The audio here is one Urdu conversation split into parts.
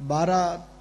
12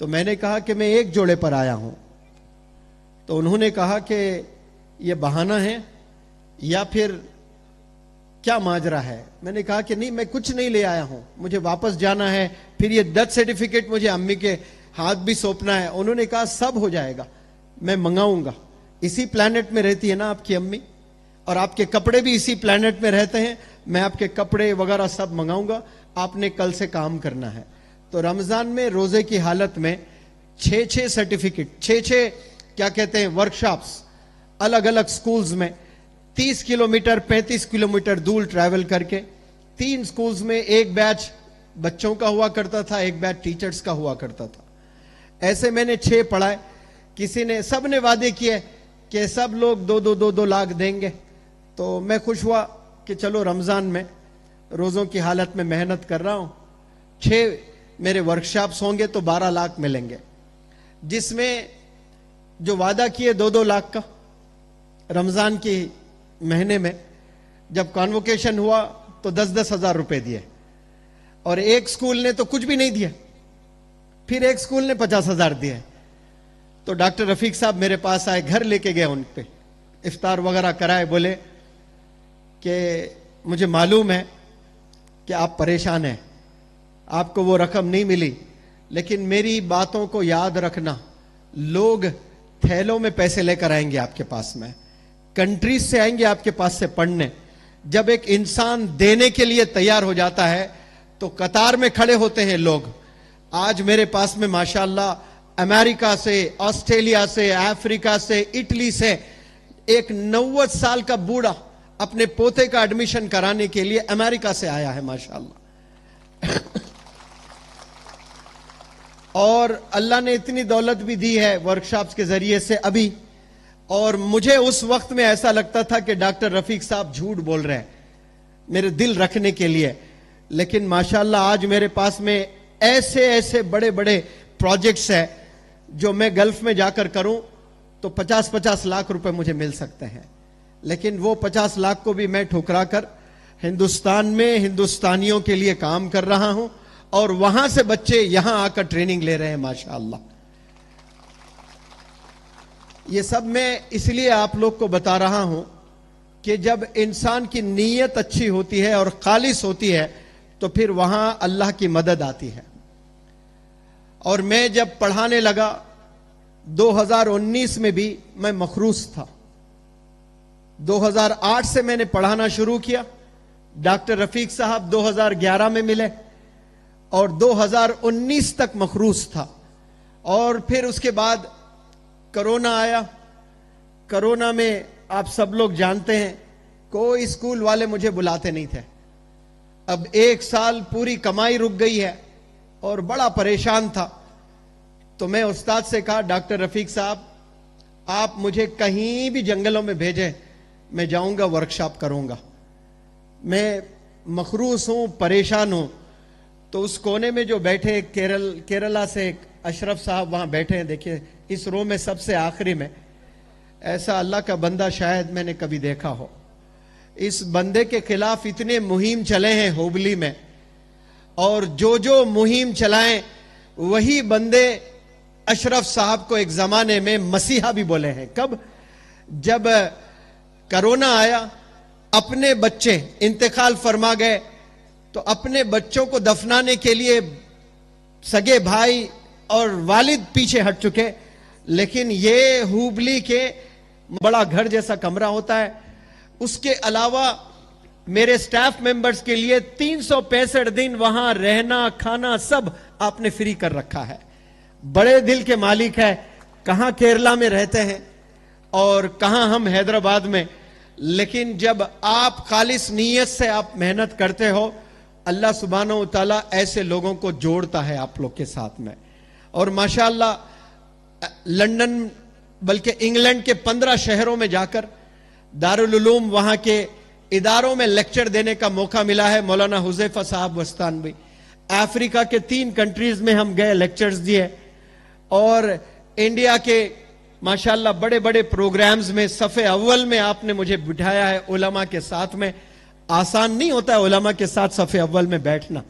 تو میں نے کہا کہ میں ایک جوڑے پر آیا ہوں. تو انہوں نے کہا کہ یہ بہانہ ہے یا پھر کیا ماجرا ہے. میں نے کہا کہ نہیں، میں کچھ نہیں لے آیا ہوں، مجھے واپس جانا ہے، پھر یہ ڈیتھ سرٹیفکیٹ مجھے امی کے ہاتھ بھی سونپنا ہے. انہوں نے کہا سب ہو جائے گا، میں منگاؤں گا. اسی پلانٹ میں رہتی ہے نا آپ کی امی، اور آپ کے کپڑے بھی اسی پلانٹ میں رہتے ہیں. میں آپ کے کپڑے وغیرہ سب منگاؤں گا، آپ نے کل سے کام کرنا ہے. تو رمضان میں روزے کی حالت میں 6 سرٹیفکیٹ، 6 کیا کہتے ہیں ورکشاپس الگ الگ سکولز میں 30 کلومیٹر 35 کلومیٹر دور ٹریول کر کے 3 سکولز میں ایک بیچ بچوں کا ہوا کرتا تھا، ایک بیچ ٹیچرز کا ہوا کرتا تھا. ایسے میں نے 6 پڑھائے. کسی نے، سب نے وعدے کیے کہ سب لوگ 2 لاکھ دیں گے. تو میں خوش ہوا کہ چلو رمضان میں روزوں کی حالت میں محنت کر رہا ہوں، 6 میرے ورکشاپس ہوں گے تو 12 لاکھ ملیں گے، جس میں جو وعدہ کیے 2 لاکھ کا رمضان کی مہینے میں جب کانوکیشن ہوا تو 10 ہزار روپے دیے. اور ایک سکول نے تو کچھ بھی نہیں دیا، پھر ایک سکول نے 50 ہزار دیے. تو ڈاکٹر رفیق صاحب میرے پاس آئے، گھر لے کے گئے، ان پہ افطار وغیرہ کرائے. بولے کہ مجھے معلوم ہے کہ آپ پریشان ہیں، آپ کو وہ رقم نہیں ملی، لیکن میری باتوں کو یاد رکھنا، لوگ تھیلوں میں پیسے لے کر آئیں گے آپ کے پاس میں، کنٹریز سے آئیں گے آپ کے پاس سے پڑھنے. جب ایک انسان دینے کے لیے تیار ہو جاتا ہے تو قطار میں کھڑے ہوتے ہیں لوگ. آج میرے پاس میں ماشاءاللہ امریکہ سے، آسٹریلیا سے، افریقہ سے، اٹلی سے ایک 90 سال کا بوڑھا اپنے پوتے کا ایڈمیشن کرانے کے لیے امریکہ سے آیا ہے ماشاءاللہ. اور اللہ نے اتنی دولت بھی دی ہے ورکشاپس کے ذریعے سے ابھی. اور مجھے اس وقت میں ایسا لگتا تھا کہ ڈاکٹر رفیق صاحب جھوٹ بول رہے ہیں میرے دل رکھنے کے لیے، لیکن ماشاءاللہ آج میرے پاس میں ایسے بڑے بڑے پروجیکٹس ہیں جو میں گلف میں جا کر کروں تو 50 لاکھ روپے مجھے مل سکتے ہیں. لیکن وہ 50 لاکھ کو بھی میں ٹھکرا کر ہندوستان میں ہندوستانیوں کے لیے کام کر رہا ہوں، اور وہاں سے بچے یہاں آ کر ٹریننگ لے رہے ہیں ماشاءاللہ. یہ سب میں اس لیے آپ لوگ کو بتا رہا ہوں کہ جب انسان کی نیت اچھی ہوتی ہے اور خالص ہوتی ہے تو پھر وہاں اللہ کی مدد آتی ہے. اور میں جب پڑھانے لگا 2019 میں بھی میں مخروص تھا. 2008 سے میں نے پڑھانا شروع کیا. ڈاکٹر رفیق صاحب 2011 میں ملے اور 2019 تک مخروص تھا. اور پھر اس کے بعد کرونا آیا. کرونا میں آپ سب لوگ جانتے ہیں کوئی اسکول والے مجھے بلاتے نہیں تھے. اب 1 سال پوری کمائی رک گئی ہے اور بڑا پریشان تھا. تو میں استاد سے کہا ڈاکٹر رفیق صاحب آپ مجھے کہیں بھی جنگلوں میں بھیجیں، میں جاؤں گا ورکشاپ کروں گا. میں مخروص ہوں، پریشان ہوں. تو اس کونے میں جو بیٹھے کیرلا سے ایک اشرف صاحب وہاں بیٹھے ہیں، دیکھیے اس رو میں سب سے آخری میں. ایسا اللہ کا بندہ شاید میں نے کبھی دیکھا ہو. اس بندے کے خلاف اتنے مہم چلے ہیں ہوبلی میں، اور جو مہم چلائیں وہی بندے اشرف صاحب کو ایک زمانے میں مسیحا بھی بولے ہیں. کب؟ جب کرونا آیا، اپنے بچے انتقال فرما گئے تو اپنے بچوں کو دفنانے کے لیے سگے بھائی اور والد پیچھے ہٹ چکے. لیکن یہ ہوبلی کے بڑا گھر جیسا کمرہ ہوتا ہے، اس کے علاوہ میرے سٹاف ممبرز کے لیے 365 دن وہاں رہنا کھانا سب آپ نے فری کر رکھا ہے. بڑے دل کے مالک ہے. کہاں کیرلا میں رہتے ہیں اور کہاں ہم حیدرآباد میں. لیکن جب آپ خالص نیت سے آپ محنت کرتے ہو، اللہ سبحانہ و تعالیٰ ایسے لوگوں کو جوڑتا ہے آپ لوگ کے ساتھ میں. اور ماشاءاللہ لندن بلکہ انگلینڈ کے 15 شہروں میں جا کر دارالعلوم وہاں کے اداروں میں لیکچر دینے کا موقع ملا ہے. مولانا حذیفہ صاحب وستانوی. افریقہ کے 3 کنٹریز میں ہم گئے، لیکچرز دیے. اور انڈیا کے ماشاءاللہ بڑے بڑے پروگرامز میں صف اول میں آپ نے مجھے بٹھایا ہے علماء کے ساتھ میں. آسان نہیں ہوتا ہے علماء کے ساتھ صف اول میں بیٹھنا.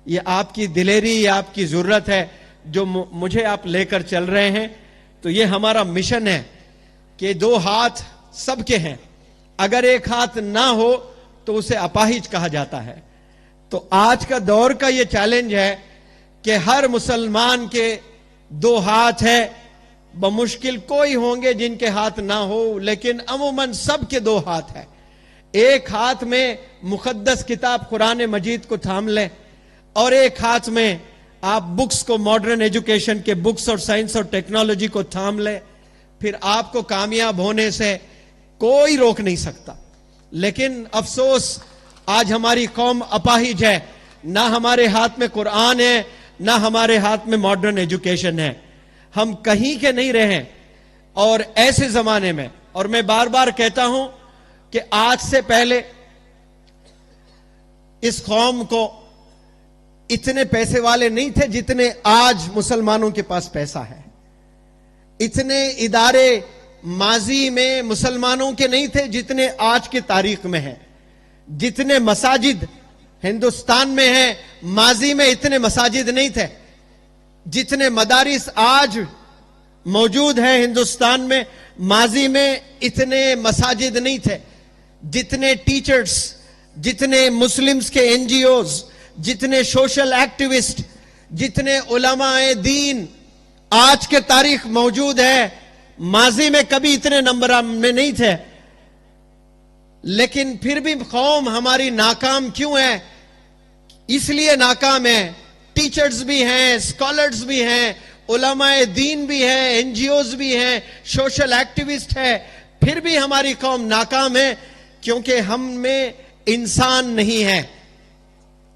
یہ آپ کی دلیری، یہ آپ کی ضرورت ہے. جو مجھے آپ لے کر چل رہے ہیں، تو یہ ہمارا مشن ہے کہ 2 ہاتھ سب کے ہیں، اگر ایک ہاتھ نہ ہو تو اسے اپاہج کہا جاتا ہے۔ تو آج کا دور کا یہ چیلنج ہے کہ ہر مسلمان کے 2 ہاتھ ہیں، بمشکل کوئی ہوں گے جن کے ہاتھ نہ ہو، لیکن عموماً سب کے 2 ہاتھ ہیں۔ ایک ہاتھ میں مقدس کتاب قرآن مجید کو تھام لیں، اور ایک ہاتھ میں آپ بکس کو، ماڈرن ایجوکیشن کے بکس اور سائنس اور ٹیکنالوجی کو تھام لیں، پھر آپ کو کامیاب ہونے سے کوئی روک نہیں سکتا۔ لیکن افسوس آج ہماری قوم اپاہج ہے، نہ ہمارے ہاتھ میں قرآن ہے، نہ ہمارے ہاتھ میں ماڈرن ایجوکیشن ہے، ہم کہیں کے نہیں رہے۔ اور ایسے زمانے میں، اور میں بار بار کہتا ہوں کہ آج سے پہلے اس قوم کو اتنے پیسے والے نہیں تھے جتنے آج مسلمانوں کے پاس پیسہ ہے، اتنے ادارے ماضی میں مسلمانوں کے نہیں تھے جتنے آج کی تاریخ میں ہیں، جتنے مساجد ہندوستان میں ہیں ماضی میں اتنے مساجد نہیں تھے، جتنے مدارس آج موجود ہیں ہندوستان میں ماضی میں اتنے مساجد نہیں تھے، جتنے ٹیچرز، جتنے مسلمز کے NGOs، جتنے سوشل ایکٹیوسٹ، جتنے علماء دین آج کے تاریخ موجود ہے، ماضی میں کبھی اتنے نمبر میں نہیں تھے۔ لیکن پھر بھی قوم ہماری ناکام کیوں ہے؟ اس لیے ناکام ہے، ٹیچرز بھی ہیں، اسکالرز بھی ہیں، علماء دین بھی ہیں، NGOs بھی ہیں، سوشل ایکٹیوسٹ ہے، پھر بھی ہماری قوم ناکام ہے کیونکہ ہم میں انسان نہیں ہے۔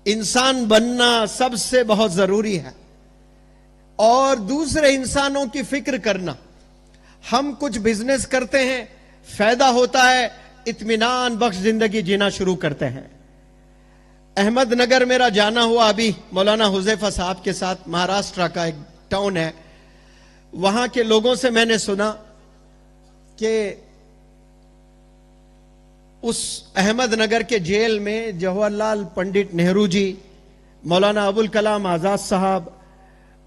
انسان بننا سب سے بہت ضروری ہے، اور دوسرے انسانوں کی فکر کرنا۔ ہم کچھ بزنس کرتے ہیں، فائدہ ہوتا ہے، اطمینان بخش زندگی جینا شروع کرتے ہیں۔ احمد نگر میرا جانا ہوا ابھی مولانا حذیفہ صاحب کے ساتھ، مہاراشٹر کا ایک ٹاؤن ہے، وہاں کے لوگوں سے میں نے سنا کہ اس احمد نگر کے جیل میں جواہر لال پنڈت نہرو جی، مولانا ابوالکلام آزاد صاحب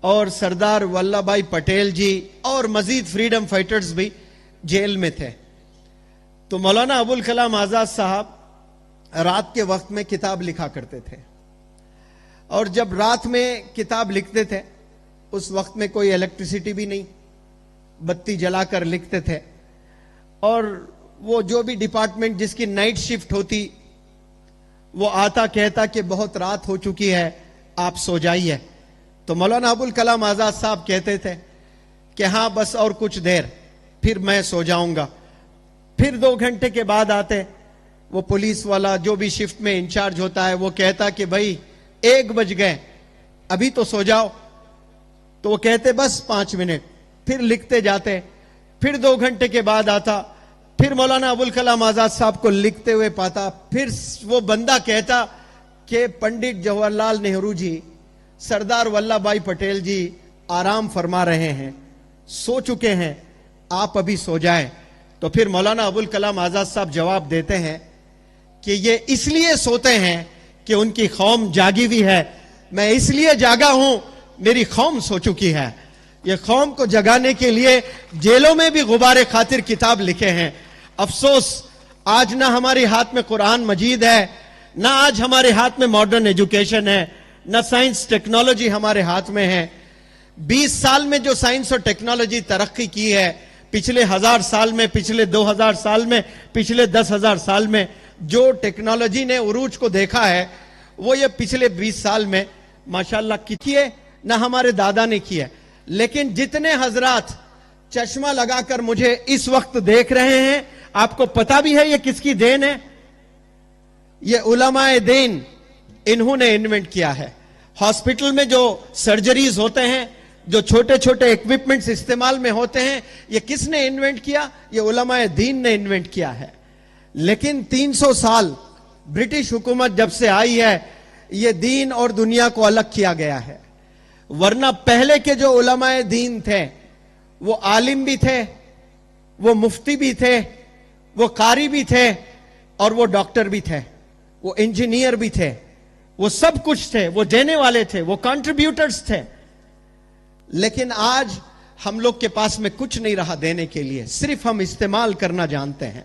اور سردار ولبھ بھائی پٹیل جی اور مزید فریڈم فائٹرز بھی جیل میں تھے۔ تو مولانا ابوالکلام آزاد صاحب رات کے وقت میں کتاب لکھا کرتے تھے، اور جب رات میں کتاب لکھتے تھے اس وقت میں کوئی الیکٹریسٹی بھی نہیں، بتی جلا کر لکھتے تھے، اور وہ جو بھی ڈپارٹمنٹ جس کی نائٹ شفٹ ہوتی وہ آتا کہتا کہ بہت رات ہو چکی ہے، آپ سو جائیے۔ تو مولانا ابوالکلام آزاد صاحب کہتے تھے کہ ہاں بس اور کچھ دیر پھر میں سو جاؤں گا۔ پھر 2 گھنٹے کے بعد آتے، وہ پولیس والا جو بھی شفٹ میں انچارج ہوتا ہے وہ کہتا کہ بھائی 1 بج گئے، ابھی تو سو جاؤ۔ تو وہ کہتے بس 5 منٹ، پھر لکھتے جاتے۔ پھر 2 گھنٹے کے بعد آتا، پھر مولانا ابوالکلام آزاد صاحب کو لکھتے ہوئے پاتا۔ پھر وہ بندہ کہتا کہ پنڈت جواہر لال نہرو جی، سردار ولبھ بھائی پٹیل جی آرام فرما رہے ہیں، سو چکے ہیں، آپ ابھی سو جائیں۔ تو پھر مولانا ابوالکلام آزاد صاحب جواب دیتے ہیں کہ یہ اس لیے سوتے ہیں کہ ان کی قوم جاگی ہوئی ہے، میں اس لیے جاگا ہوں، میری قوم سو چکی ہے۔ یہ قوم کو جگانے کے لیے جیلوں میں بھی غبار خاطر کتاب لکھے ہیں۔ افسوس آج نہ ہمارے ہاتھ میں قرآن مجید ہے، نہ آج ہمارے ہاتھ میں ماڈرن ایجوکیشن ہے، نہ سائنس ٹیکنالوجی ہمارے ہاتھ میں ہے۔ 20 سال میں جو سائنس اور ٹیکنالوجی ترقی کی ہے، پچھلے 1000 سال میں، پچھلے 2000 سال میں، پچھلے 10,000 سال میں جو ٹیکنالوجی نے عروج کو دیکھا ہے، وہ یہ پچھلے 20 سال میں ماشاءاللہ کی ہے، نہ ہمارے دادا نے کی ہے۔ لیکن جتنے حضرات چشمہ لگا کر مجھے اس وقت دیکھ رہے ہیں، آپ کو پتا بھی ہے یہ کس کی دین ہے؟ یہ علماء دین، انہوں نے انوینٹ کیا ہے۔ ہاسپٹل میں جو سرجریز ہوتے ہیں، جو چھوٹے چھوٹے ایکوپمنٹس استعمال میں ہوتے ہیں، یہ کس نے انوینٹ کیا؟ یہ علماء دین نے انوینٹ کیا ہے۔ لیکن 300 سال برٹش حکومت جب سے آئی ہے، یہ دین اور دنیا کو الگ کیا گیا ہے۔ ورنہ پہلے کے جو علماء دین تھے وہ عالم بھی تھے، وہ مفتی بھی تھے، وہ قاری بھی تھے، اور وہ ڈاکٹر بھی تھے، وہ انجینئر بھی تھے، وہ سب کچھ تھے، وہ دینے والے تھے، وہ کنٹریبیوٹرز تھے۔ لیکن آج ہم لوگ کے پاس میں کچھ نہیں رہا دینے کے لیے, صرف ہم استعمال کرنا جانتے ہیں.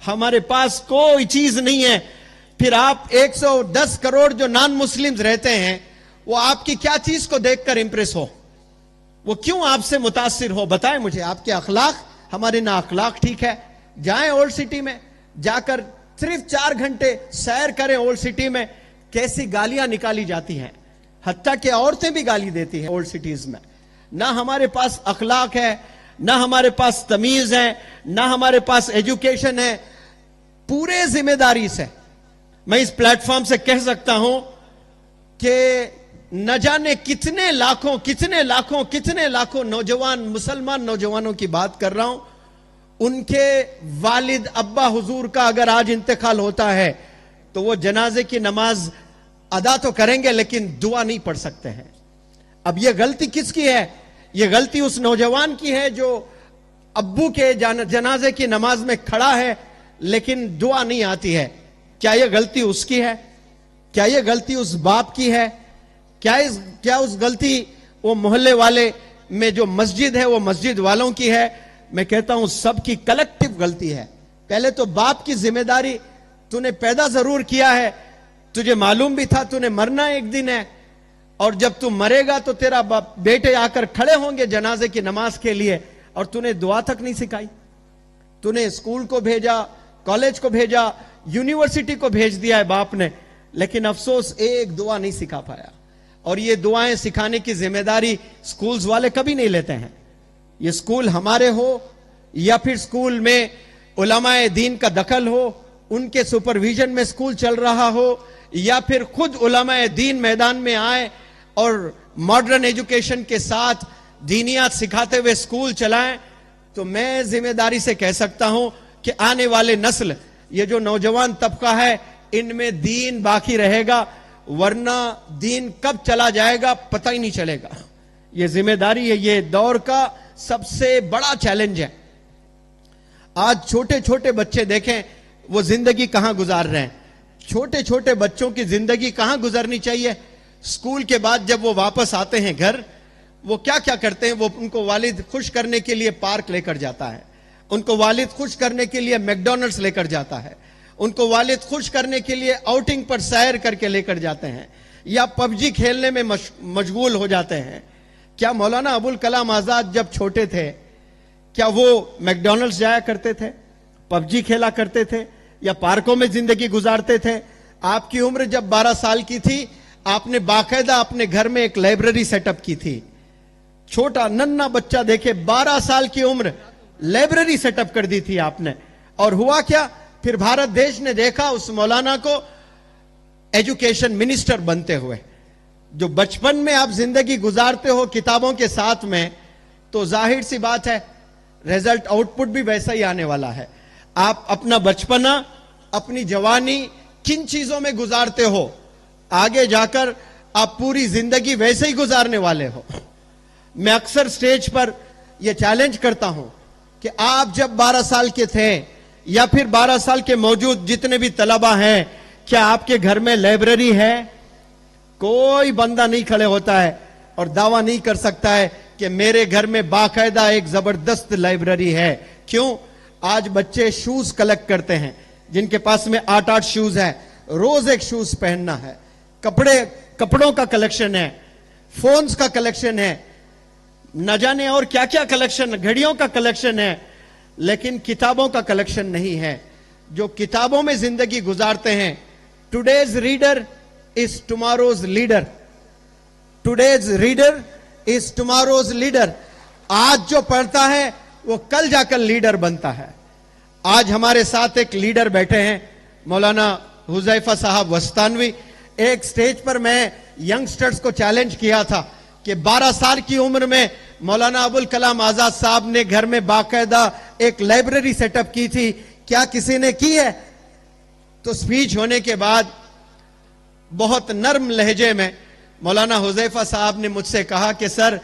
ہمارے پاس کوئی چیز نہیں ہے. پھر آپ 110 کروڑ جو نان مسلمز رہتے ہیں, وہ آپ کی کیا چیز کو دیکھ کر امپریس ہو, وہ کیوں آپ سے متاثر ہو؟ بتائیں مجھے. آپ کے اخلاق, ہمارے نا اخلاق ٹھیک ہے. جائیں اولڈ سٹی میں, جا کر صرف 4 گھنٹے سیر کریں اولڈ سٹی میں, کیسی گالیاں نکالی جاتی ہیں, حتیٰ کہ عورتیں بھی گالی دیتی ہیں اولڈ سٹیز میں. نہ ہمارے پاس اخلاق ہے, نہ ہمارے پاس تمیز ہے, نہ ہمارے پاس ایجوکیشن ہے. پورے ذمہ داری سے میں اس پلیٹ فارم سے کہہ سکتا ہوں کہ نہ جانے کتنے لاکھوں نوجوان, مسلمان نوجوانوں کی بات کر رہا ہوں, ان کے والد ابا حضور کا اگر آج انتقال ہوتا ہے تو وہ جنازے کی نماز ادا تو کریں گے لیکن دعا نہیں پڑھ سکتے ہیں. اب یہ غلطی کس کی ہے؟ یہ غلطی اس نوجوان کی ہے جو ابو کے جنازے کی نماز میں کھڑا ہے لیکن دعا نہیں آتی ہے. کیا یہ غلطی اس کی ہے؟ کیا یہ غلطی اس باپ کی ہے؟ کیا اس غلطی وہ محلے والے میں جو مسجد ہے وہ مسجد والوں کی ہے؟ میں کہتا ہوں سب کی کلیکٹیو غلطی ہے. پہلے تو باپ کی ذمہ داری, تو نے پیدا ضرور کیا ہے, تجھے معلوم بھی تھا تو نے مرنا ایک دن ہے, اور جب تو مرے گا تو تیرا بیٹے آ کر کھڑے ہوں گے جنازے کی نماز کے لیے, اور تو نے دعا تک نہیں سکھائی. تو نے اسکول کو بھیجا, کالج کو بھیجا, یونیورسٹی کو بھیج دیا ہے باپ نے, لیکن افسوس ایک دعا نہیں سکھا پایا. اور یہ دعائیں سکھانے کی ذمہ داری سکولز والے کبھی نہیں لیتے ہیں. یہ سکول ہمارے ہو یا پھر سکول میں علماء دین کا دخل ہو, ان کے سپرویژن میں سکول چل رہا ہو, یا پھر خود علماء دین میدان میں آئے اور ماڈرن ایجوکیشن کے ساتھ دینیات سکھاتے ہوئے سکول چلائیں, تو میں ذمہ داری سے کہہ سکتا ہوں کہ آنے والے نسل, یہ جو نوجوان طبقہ ہے, ان میں دین باقی رہے گا, ورنہ دین کب چلا جائے گا پتہ ہی نہیں چلے گا. یہ ذمہ داری ہے, یہ دور کا سب سے بڑا چیلنج ہے. آج چھوٹے چھوٹے بچے دیکھیں وہ زندگی کہاں گزار رہے ہیں. چھوٹے چھوٹے بچوں کی زندگی کہاں گزرنی چاہیے. اسکول کے بعد جب وہ واپس آتے ہیں گھر, وہ کیا کرتے ہیں؟ وہ ان کو والد خوش کرنے کے لیے پارک لے کر جاتا ہے, ان کو والد خوش کرنے کے لیے میکڈونلڈس لے کر جاتا ہے, ان کو والد خوش کرنے کے لیے آؤٹنگ پر سیر کر کے لے کر جاتے ہیں, یا پب جی کھیلنے میں مشغول ہو جاتے ہیں. کیا مولانا ابوالکلام آزاد جب چھوٹے تھے کیا وہ میکڈونلڈس جایا کرتے تھے, پب جی کھیلا کرتے تھے, یا پارکوں میں زندگی گزارتے تھے؟ آپ کی عمر جب 12 سال کی تھی, آپ نے باقاعدہ اپنے گھر میں ایک لائبریری سیٹ اپ کی تھی. چھوٹا ننھا بچہ دیکھے 12 سال کی عمر, لائبریری سیٹ اپ کر دی تھی آپ نے. اور ہوا کیا؟ پھر بھارت دیش نے دیکھا اس مولانا کو ایجوکیشن منسٹر بنتے ہوئے. جو بچپن میں آپ زندگی گزارتے ہو کتابوں کے ساتھ میں, تو ظاہر سی بات ہے ریزلٹ آؤٹ پٹ بھی ویسا ہی آنے والا ہے. آپ اپنا بچپنا, اپنی جوانی کن چیزوں میں گزارتے ہو, آگے جا کر آپ پوری زندگی ویسے ہی گزارنے والے ہو. میں اکثر سٹیج پر یہ چیلنج کرتا ہوں کہ آپ جب 12 سال کے تھے, یا پھر 12 سال کے موجود جتنے بھی طلبہ ہیں, کیا آپ کے گھر میں لائبریری ہے؟ کوئی بندہ نہیں کھڑے ہوتا ہے اور دعویٰ نہیں کر سکتا ہے کہ میرے گھر میں باقاعدہ ایک زبردست لائبریری ہے. کیوں؟ آج بچے شوز کلیکٹ کرتے ہیں, جن کے پاس میں 8 شوز ہے, روز ایک شوز پہننا ہے. کپڑوں کا کلیکشن ہے, فونز کا کلیکشن ہے, نہ جانے اور کیا کیا کلیکشن, گھڑیوں کا کلیکشن ہے, لیکن کتابوں کا کلیکشن نہیں ہے. جو کتابوں میں زندگی گزارتے ہیں, today's reader is tomorrow's leader. Today's reader is tomorrow's leader. آج جو پڑھتا ہے وہ کل جا کر لیڈر بنتا ہے. آج ہمارے ساتھ ایک لیڈر بیٹھے ہیں, مولانا حذیفہ صاحب وستانوی. ایک سٹیج پر میں ینگسٹرز کو چیلنج کیا تھا کہ 12 سال کی عمر میں مولانا ابوالکلام آزاد صاحب نے گھر میں باقاعدہ ایک لائبریری سیٹ اپ کی تھی, کیا کسی نے کی ہے؟ تو سپیچ ہونے کے بعد بہت نرم لہجے میں مولانا حذیفہ صاحب نے مجھ سے کہا کہ سر,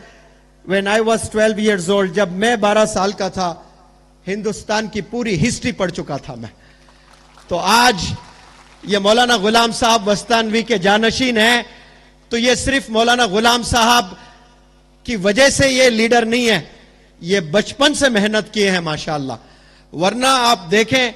when I was 12 years old, جب میں 12 سال کا تھا, ہندوستان کی پوری ہسٹری پڑھ چکا تھا میں. تو آج یہ مولانا غلام صاحب وستانوی کے جانشین ہیں, تو یہ صرف مولانا غلام صاحب کی وجہ سے یہ لیڈر نہیں ہے, یہ بچپن سے محنت کیے ہیں ماشاءاللہ. ورنہ آپ دیکھیں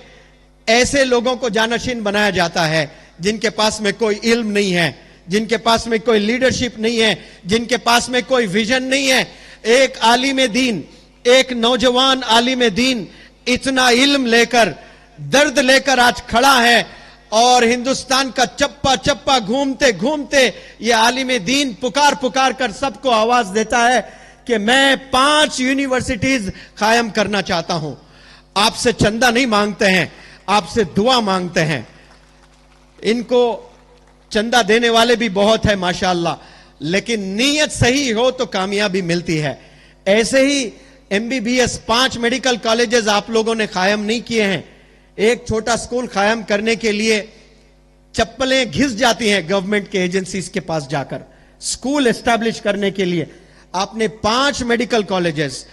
ایسے لوگوں کو جانشین بنایا جاتا ہے جن کے پاس میں کوئی علم نہیں ہے, جن کے پاس میں کوئی لیڈرشپ نہیں ہے, جن کے پاس میں کوئی ویژن نہیں ہے. ایک عالم دین, ایک نوجوان عالم دین اتنا علم لے کر, درد لے کر آج کھڑا ہے, اور ہندوستان کا چپا چپا گھومتے گھومتے یہ عالم دین پکار کر سب کو آواز دیتا ہے کہ میں 5 یونیورسٹیز قائم کرنا چاہتا ہوں. آپ سے چندہ نہیں مانگتے ہیں, آپ سے دعا مانگتے ہیں. ان کو چندہ دینے والے بھی بہت ہیں ماشاءاللہ, لیکن نیت صحیح ہو تو کامیابی ملتی ہے. ایسے ہی MBBS 5 میڈیکل کالجز آپ لوگوں نے قائم نہیں کیے ہیں. ایک چھوٹا سکول قائم کرنے کے لیے چپلیں گھس جاتی ہیں گورنمنٹ کے ایجنسیز کے پاس جا کر. سکول اسٹیبلش کرنے کے لیے آپ نے 5 میڈیکل کالجز,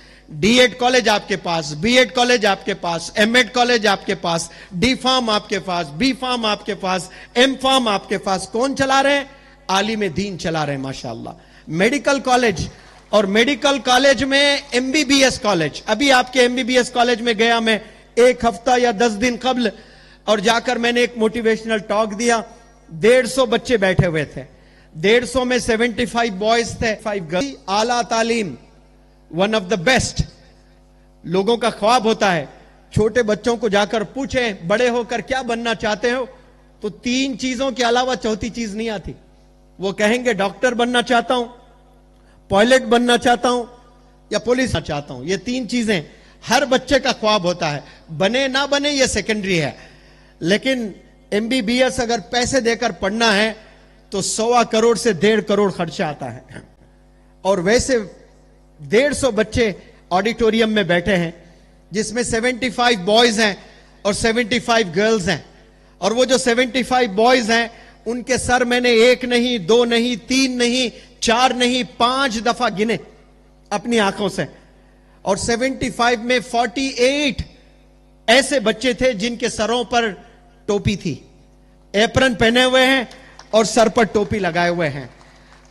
D.Ed کالج آپ کے پاس, B.Ed کالج آپ کے پاس, M.Ed کالج آپ کے پاس, D فارم آپ کے پاس, B فارم آپ کے پاس, M فارم آپ کے پاس. کون چلا رہے ہیں؟ عالم دین چلا رہے ہیں ماشاءاللہ. میڈیکل کالج, اور میڈیکل کالج میں MBBS کالج. ابھی آپ کے MBBS کالج میں گیا میں 1 ہفتہ یا 10 دن قبل, اور جا کر میں نے ایک موٹیویشنل ٹاک دیا. 150 بچے بیٹھے ہوئے تھے, 150 میں 75 بوائز تھے, 5 گرلز. اعلیٰ تعلیم ون آف دا بیسٹ. لوگوں کا خواب ہوتا ہے, چھوٹے بچوں کو جا کر پوچھیں بڑے ہو کر کیا بننا چاہتے ہو, تو 3 چیزوں کے علاوہ چوتھی چیز نہیں آتی. وہ کہیں گے ڈاکٹر بننا چاہتا ہوں, پائلٹ بننا چاہتا ہوں, یا پولیس بننا چاہتا ہوں. یہ 3 چیزیں ہر بچے کا خواب ہوتا ہے. بنے نہ بنے یہ سیکنڈری ہے, لیکن MBBS اگر پیسے دے کر پڑھنا ہے تو 1.25 کروڑ سے 1.5 کروڑ خرچہ آتا ہے. اور ویسے 150 بچے آڈیٹوریم میں بیٹھے ہیں, جس میں 75 بوائز ہیں اور 75 گرلز ہیں. اور وہ جو 75 بوائز ہیں ان کے سر میں نے 1 نہیں, 2 نہیں, 3 نہیں, 4 نہیں, 5 دفعہ گنے اپنی آنکھوں سے. اور 75 میں 48 ایسے بچے تھے جن کے سروں پر ٹوپی تھی, ایپرن پہنے ہوئے ہیں اور سر پر ٹوپی لگائے ہوئے ہیں.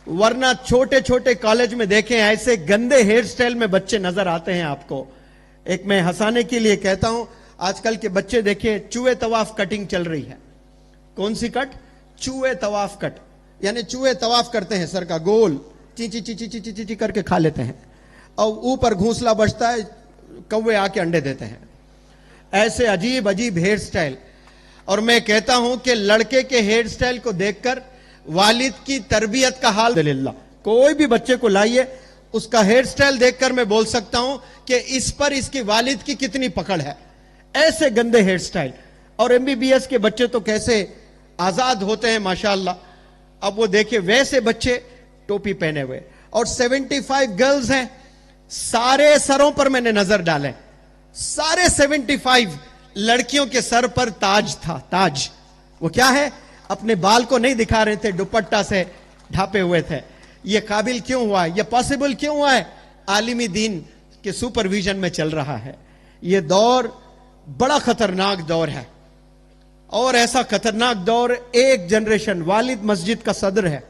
ورنہ چھوٹے چھوٹے کالج میں دیکھیں ایسے گندے ہیئر سٹائل میں بچے نظر آتے ہیں آپ کو. ایک میں ہنسانے کے لیے کہتا ہوں, آج کل کے بچے دیکھیں چوہے طواف کٹنگ چل رہی ہے. کون سی کٹ؟ چوہے طواف کٹ. یعنی چوہے طواف کرتے ہیں سر کا گول, چی چی چی چی چی چی چی کر کے کھا لیتے ہیں, اور اوپر گھونسلہ بچتا ہے, کوے آ کے انڈے دیتے ہیں. ایسے عجیب عجیب ہیئر سٹائل. اور میں کہتا ہوں کہ لڑکے کے ہیئر سٹائل کو دیکھ کر والد کی تربیت کا حال الحمدللہ. کوئی بھی بچے کو لائیے, اس کا ہیئر سٹائل دیکھ کر میں بول سکتا ہوں کہ اس پر اس کی والد کی کتنی پکڑ ہے. ایسے گندے ہیئر سٹائل. اور MBBS کے بچے تو کیسے آزاد ہوتے ہیں ماشاءاللہ. اب وہ دیکھیں ویسے بچے ٹوپی پہنے ہوئے. اور 75 گرلز ہیں, سارے سروں پر میں نے نظر ڈالے, سارے 75 لڑکیوں کے سر پر تاج تھا. تاج وہ کیا ہے؟ اپنے بال کو نہیں دکھا رہے تھے, دوپٹہ سے ڈھانپے ہوئے تھے. یہ قابل کیوں ہوا ہے؟ یہ پاسبل کیوں ہوا ہے؟ عالمی دین کے سپرویژن میں چل رہا ہے. یہ دور بڑا خطرناک دور ہے, اور ایسا خطرناک دور. ایک جنریشن, والد مسجد کا صدر ہے,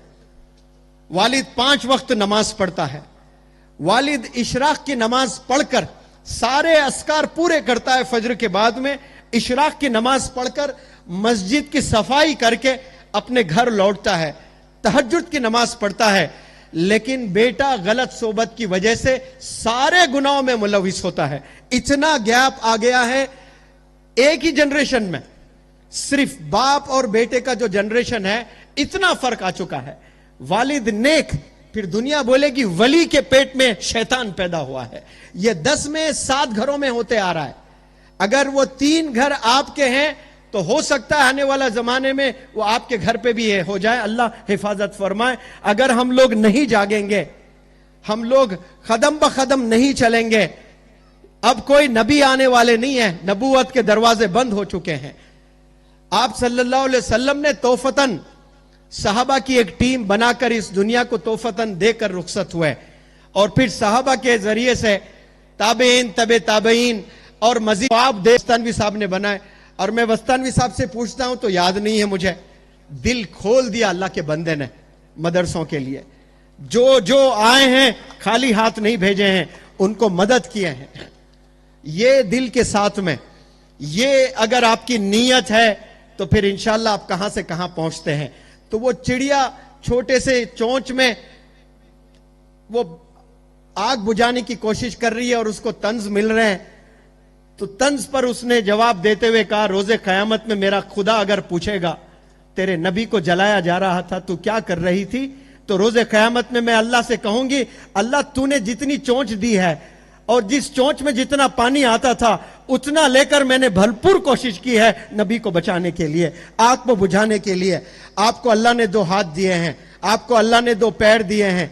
والد 5 وقت نماز پڑھتا ہے, والد اشراق کی نماز پڑھ کر سارے اذکار پورے کرتا ہے. فجر کے بعد میں اشراق کی نماز پڑھ کر مسجد کی صفائی کر کے اپنے گھر لوٹتا ہے, تہجد کی نماز پڑھتا ہے. لیکن بیٹا غلط صحبت کی وجہ سے سارے گناہوں میں ملوث ہوتا ہے. اتنا گیپ آ گیا ہے ایک ہی جنریشن میں. صرف باپ اور بیٹے کا جو جنریشن ہے, اتنا فرق آ چکا ہے. والد نیک, پھر دنیا بولے گی ولی کے پیٹ میں شیطان پیدا ہوا ہے. یہ 10 میں 7 گھروں میں ہوتے آ رہا ہے. اگر وہ 3 گھر آپ کے ہیں تو ہو سکتا ہے آنے والا زمانے میں وہ آپ کے گھر پہ بھی ہو جائے. اللہ حفاظت فرمائے. اگر ہم لوگ نہیں جاگیں گے, ہم لوگ قدم بقدم نہیں چلیں گے, اب کوئی نبی آنے والے نہیں ہیں, نبوت کے دروازے بند ہو چکے ہیں. آپ صلی اللہ علیہ وسلم نے توفتاً صحابہ کی ایک ٹیم بنا کر اس دنیا کو توفتاً دے کر رخصت ہوئے, اور پھر صحابہ کے ذریعے سے تابعین, تبع تابعین, اور مزید آپ وستانوی صاحب نے بنائے. اور میں وستانوی صاحب سے پوچھتا ہوں تو یاد نہیں ہے مجھے, دل کھول دیا اللہ کے بندے نے مدرسوں کے لیے, جو جو آئے ہیں خالی ہاتھ نہیں بھیجے ہیں, ان کو مدد کیے ہیں. یہ دل کے ساتھ میں, یہ اگر آپ کی نیت ہے تو پھر انشاءاللہ آپ کہاں سے کہاں پہنچتے ہیں. تو وہ چڑیا چھوٹے سے چونچ میں وہ آگ بجھانے کی کوشش کر رہی ہے اور اس کو طنز مل رہے ہیں, تو طنز پر اس نے جواب دیتے ہوئے کہا, روز قیامت میں میرا خدا اگر پوچھے گا تیرے نبی کو جلایا جا رہا تھا تو کیا کر رہی تھی, تو روز قیامت میں اللہ سے کہوں گی, اللہ تو نے جتنی چونچ دی ہے اور جس چونچ میں جتنا پانی آتا تھا اتنا لے کر میں نے بھرپور کوشش کی ہے نبی کو بچانے کے لیے, آگ کو بجھانے کے لیے. آپ کو اللہ نے 2 ہاتھ دیے ہیں, آپ کو اللہ نے 2 پیر دیے ہیں,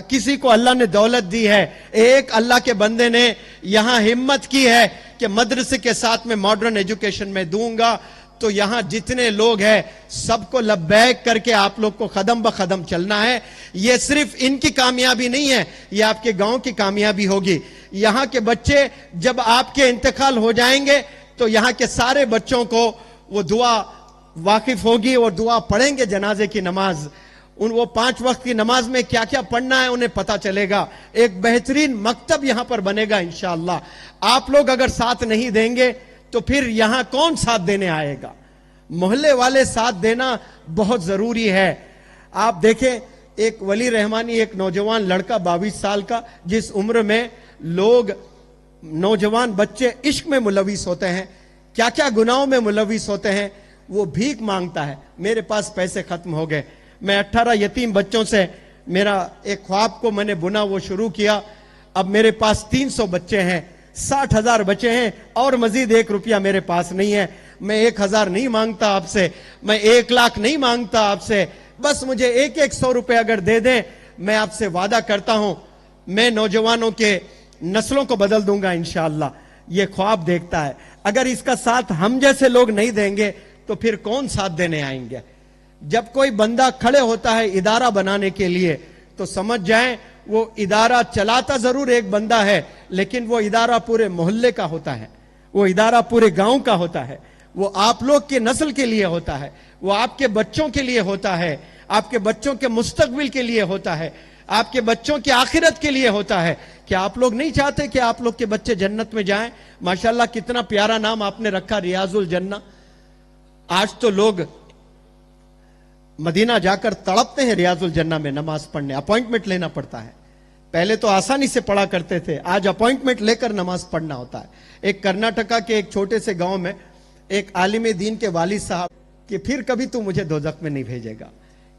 کسی کو اللہ نے دولت دی ہے. ایک اللہ کے بندے نے یہاں ہمت کی ہے کہ مدرسے کے ساتھ میں ماڈرن ایجوکیشن میں دوں گا, تو یہاں جتنے لوگ ہیں سب کو لبیک کر کے آپ لوگ کو قدم بقدم چلنا ہے. یہ صرف ان کی کامیابی نہیں ہے, یہ آپ کے گاؤں کی کامیابی ہوگی. یہاں کے بچے جب آپ کے انتقال ہو جائیں گے تو یہاں کے سارے بچوں کو وہ دعا واقف ہوگی اور دعا پڑھیں گے جنازے کی نماز. وہ 5 وقت کی نماز میں کیا کیا پڑھنا ہے انہیں پتا چلے گا. ایک بہترین مکتب یہاں پر بنے گا انشاءاللہ. آپ لوگ اگر ساتھ نہیں دیں گے تو پھر یہاں کون ساتھ دینے آئے گا؟ محلے والے ساتھ دینا بہت ضروری ہے. آپ دیکھیں, ایک ولی رحمانی, ایک نوجوان لڑکا 22 سال کا, جس عمر میں لوگ نوجوان بچے عشق میں ملوث ہوتے ہیں, کیا کیا گناہوں میں ملوث ہوتے ہیں, وہ بھیک مانگتا ہے, میرے پاس پیسے ختم ہو گئے, میں 18 یتیم بچوں سے میرا ایک خواب کو میں نے بنا وہ شروع کیا, اب میرے پاس 300 بچے ہیں, 60,000 بچے ہیں اور مزید 1 روپیہ میرے پاس نہیں ہے. میں 1,000 نہیں مانگتا آپ سے, میں 1 لاکھ نہیں مانگتا آپ سے, بس مجھے 100 روپے اگر دے دیں, میں آپ سے وعدہ کرتا ہوں میں نوجوانوں کے نسلوں کو بدل دوں گا انشاءاللہ. یہ خواب دیکھتا ہے. اگر اس کا ساتھ ہم جیسے لوگ نہیں دیں گے تو پھر کون ساتھ دینے آئیں گے؟ جب کوئی بندہ کھڑے ہوتا ہے ادارہ بنانے کے لیے تو سمجھ جائیں وہ ادارہ چلاتا ضرور ایک بندہ ہے, لیکن وہ ادارہ پورے محلے کا ہوتا ہے, وہ ادارہ پورے گاؤں کا ہوتا ہے, وہ آپ لوگ کے نسل کے لیے ہوتا ہے, وہ آپ کے بچوں کے لیے ہوتا ہے, آپ کے بچوں کے مستقبل کے لیے ہوتا ہے, آپ کے بچوں کی آخرت کے لیے ہوتا ہے. کہ آپ لوگ نہیں چاہتے کہ آپ لوگ کے بچے جنت میں جائیں؟ ماشاءاللہ کتنا پیارا نام آپ نے رکھا, ریاض الجنہ. آج تو لوگ مدینہ جا کر تڑپتے ہیں ریاض الجنہ میں نماز پڑھنے, اپوائنٹمنٹ لینا پڑتا ہے. پہلے تو آسانی سے پڑھا کرتے تھے, آج اپوائنٹمنٹ لے کر نماز پڑھنا ہوتا ہے. ایک کرناٹکا کے ایک چھوٹے سے گاؤں میں ایک عالم دین کے والد صاحب کہ پھر کبھی تو مجھے دوزخ میں نہیں بھیجے گا.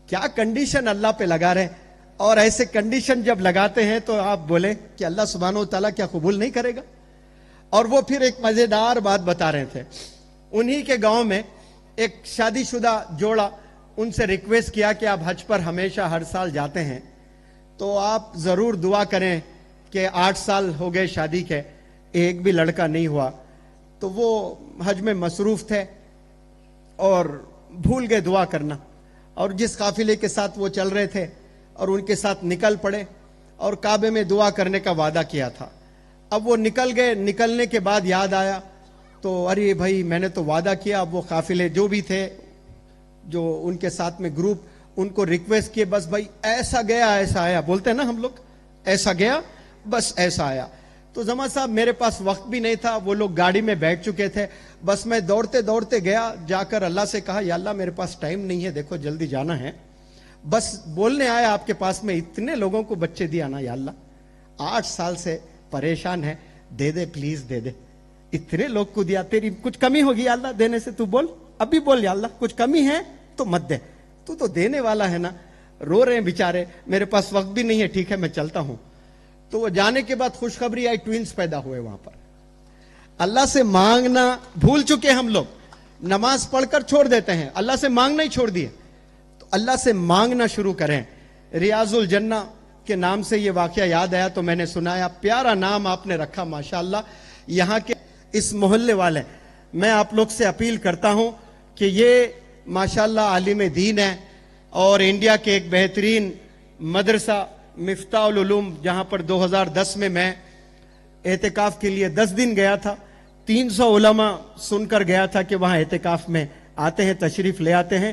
کیا کنڈیشن اللہ پہ لگا رہے ہیں, اور ایسے کنڈیشن جب لگاتے ہیں تو آپ بولے کہ اللہ سبحانہ و تعالیٰ کیا قبول نہیں کرے گا؟ اور وہ پھر ایک مزیدار بات بتا رہے تھے. انہی کے گاؤں میں ایک شادی شدہ جوڑا, ان سے ریکویسٹ کیا کہ آپ حج پر ہمیشہ ہر سال جاتے ہیں تو آپ ضرور دعا کریں کہ 8 سال ہو گئے شادی کے, ایک بھی لڑکا نہیں ہوا. تو وہ حج میں مصروف تھے اور بھول گئے دعا کرنا, اور جس قافلے کے ساتھ وہ چل رہے تھے اور ان کے ساتھ نکل پڑے اور کعبے میں دعا کرنے کا وعدہ کیا تھا. اب وہ نکل گئے, نکلنے کے بعد یاد آیا تو ارے بھائی میں نے تو وعدہ کیا. اب وہ قافلے جو بھی تھے, جو ان کے ساتھ میں گروپ, ان کو ریکویسٹ کیے بس بھائی ایسا گیا ایسا آیا, بولتے ہیں نا ہم لوگ, ایسا گیا بس ایسا آیا. تو زما صاحب میرے پاس وقت بھی نہیں تھا, وہ لوگ گاڑی میں بیٹھ چکے تھے, بس میں دوڑتے دوڑتے گیا, جا کر اللہ سے کہا یا اللہ میرے پاس ٹائم نہیں ہے, دیکھو جلدی جانا ہے, بس بولنے آیا آپ کے پاس میں اتنے لوگوں کو بچے دیا نا یا اللہ, 8 سال سے پریشان ہے, دے دے پلیز دے دے, اتنے لوگ کو دیا, تیری کچھ کمی ہوگی یا اللہ دینے سے, تو بول ابھی بول یا اللہ کچھ کمی ہے تو مت دے, تو دینے والا ہے نا. رو رہے ہیں بیچارے, میرے پاس وقت بھی نہیں ہے, ٹھیک ہے میں چلتا ہوں. تو وہ جانے کے بعد خوشخبری آئی, ٹوینز پیدا ہوئے وہاں پر. اللہ سے مانگنا بھول چکے ہم لوگ, نماز پڑھ کر چھوڑ دیتے ہیں, اللہ سے مانگنا ہی چھوڑ دیے. تو اللہ سے مانگنا شروع کریں. ریاض الجنہ کے نام سے یہ واقعہ یاد آیا تو میں نے سنایا, پیارا نام آپ نے رکھا ماشاءاللہ. یہاں کے اس محلے والے, میں آپ لوگ سے اپیل کرتا ہوں کہ یہ ماشاءاللہ عالم دین ہے, اور انڈیا کے ایک بہترین مدرسہ مفتاح العلوم, جہاں پر 2010 میں اعتکاف کے لیے 10 دن گیا تھا, 300 علماء سن کر گیا تھا کہ وہاں اعتکاف میں آتے ہیں, تشریف لے آتے ہیں.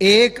1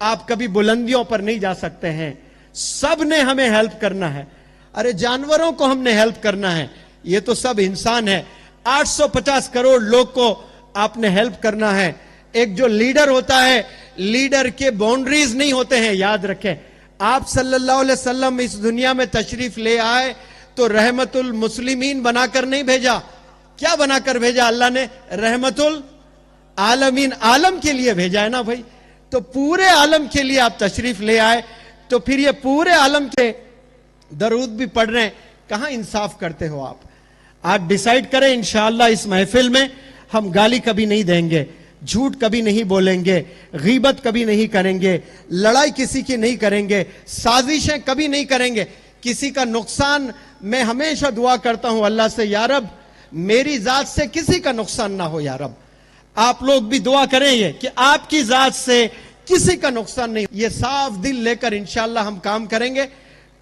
آپ کبھی بلندیوں پر نہیں جا سکتے ہیں. سب نے ہمیں ہیلپ کرنا ہے. ارے جانوروں کو ہم نے ہیلپ کرنا ہے. یہ تو سب انسان ہے. 850 کروڑ لوگ کو آپ نے ہیلپ کرنا ہے. ایک جو لیڈر ہوتا ہے, لیڈر کے باؤنڈریز نہیں ہوتے ہیں, یاد رکھیں. آپ صلی اللہ علیہ وسلم اس دنیا میں تشریف لے آئے تو رحمت المسلمین بنا کر نہیں بھیجا. کیا بنا کر بھیجا اللہ نے؟ رحمت العالمین, عالم کے لیے بھیجا ہے نا بھائی. تو پورے عالم کے لیے آپ تشریف لے آئے, تو پھر یہ پورے عالم کے درود بھی پڑھ رہے ہیں. کہاں انصاف کرتے ہو آپ؟ آپ ڈیسائیڈ کریں. انشاءاللہ اس محفل میں ہم گالی کبھی نہیں دیں گے, جھوٹ کبھی نہیں بولیں گے, غیبت کبھی نہیں کریں گے, لڑائی کسی کی نہیں کریں گے, سازشیں کبھی نہیں کریں گے, کسی کا نقصان. میں ہمیشہ دعا کرتا ہوں اللہ سے, یا رب میری ذات سے کسی کا نقصان نہ ہو. یا رب آپ لوگ بھی دعا کریں یہ کہ آپ کی ذات سے کسی کا نقصان نہیں. یہ صاف دل لے کر انشاءاللہ ہم کام کریں گے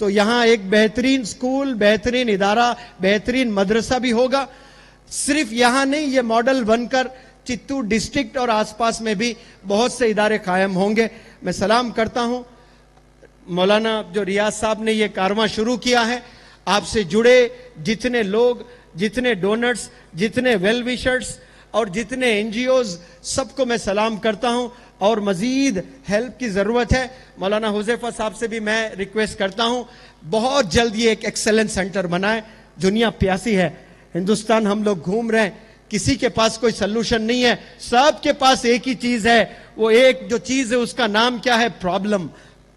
تو یہاں ایک بہترین سکول, بہترین ادارہ, بہترین مدرسہ بھی ہوگا. صرف یہاں نہیں, یہ ماڈل بن کر چتور ڈسٹرکٹ اور آس پاس میں بھی بہت سے ادارے قائم ہوں گے. میں سلام کرتا ہوں مولانا جو ریاض صاحب نے یہ کارواں شروع کیا ہے. آپ سے جڑے جتنے لوگ, جتنے ڈونرز, جتنے ویل ویشرز اور جتنے این جی اوز, سب کو میں سلام کرتا ہوں. اور مزید ہیلپ کی ضرورت ہے. مولانا حذیفہ صاحب سے بھی میں ریکویسٹ کرتا ہوں بہت جلد یہ ایک ایکسلنس سینٹر بنائیں. دنیا پیاسی ہے, ہندوستان ہم لوگ گھوم رہے ہیں, کسی کے پاس کوئی سلوشن نہیں ہے. سب کے پاس ایک ہی چیز ہے, وہ ایک جو چیز ہے اس کا نام کیا ہے؟ پرابلم.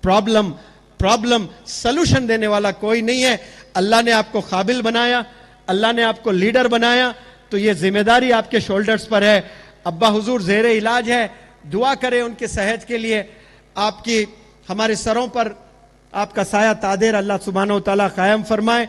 Problem problem. سلوشن دینے والا کوئی نہیں ہے. اللہ نے آپ کو قابل بنایا, اللہ نے آپ کو لیڈر بنایا, تو یہ ذمہ داری آپ کے شولڈرز پر ہے. ابا حضور زیر علاج ہے, دعا کریں ان کے صحت کے لیے. آپ کی ہمارے سروں پر آپ کا سایہ تادیر اللہ سبحانہ و تعالیٰ قائم فرمائے.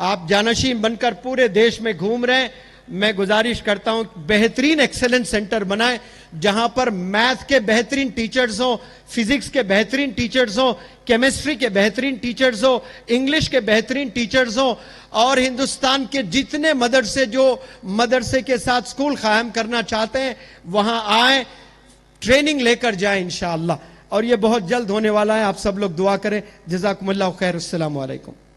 آپ جانشین بن کر پورے دیش میں گھوم رہے ہیں. میں گزارش کرتا ہوں بہترین ایکسلنس سینٹر بنائیں جہاں پر میتھ کے بہترین ٹیچرز ہوں, فزکس کے بہترین ٹیچرز ہوں, کیمسٹری کے بہترین ٹیچرز ہوں, انگلش کے بہترین ٹیچرز ہوں. اور ہندوستان کے جتنے مدرسے جو مدرسے کے ساتھ سکول قائم کرنا چاہتے ہیں وہاں آئیں, ٹریننگ لے کر جائیں انشاءاللہ. اور یہ بہت جلد ہونے والا ہے. آپ سب لوگ دعا کریں. جزاکم اللہ خیر. السلام علیکم.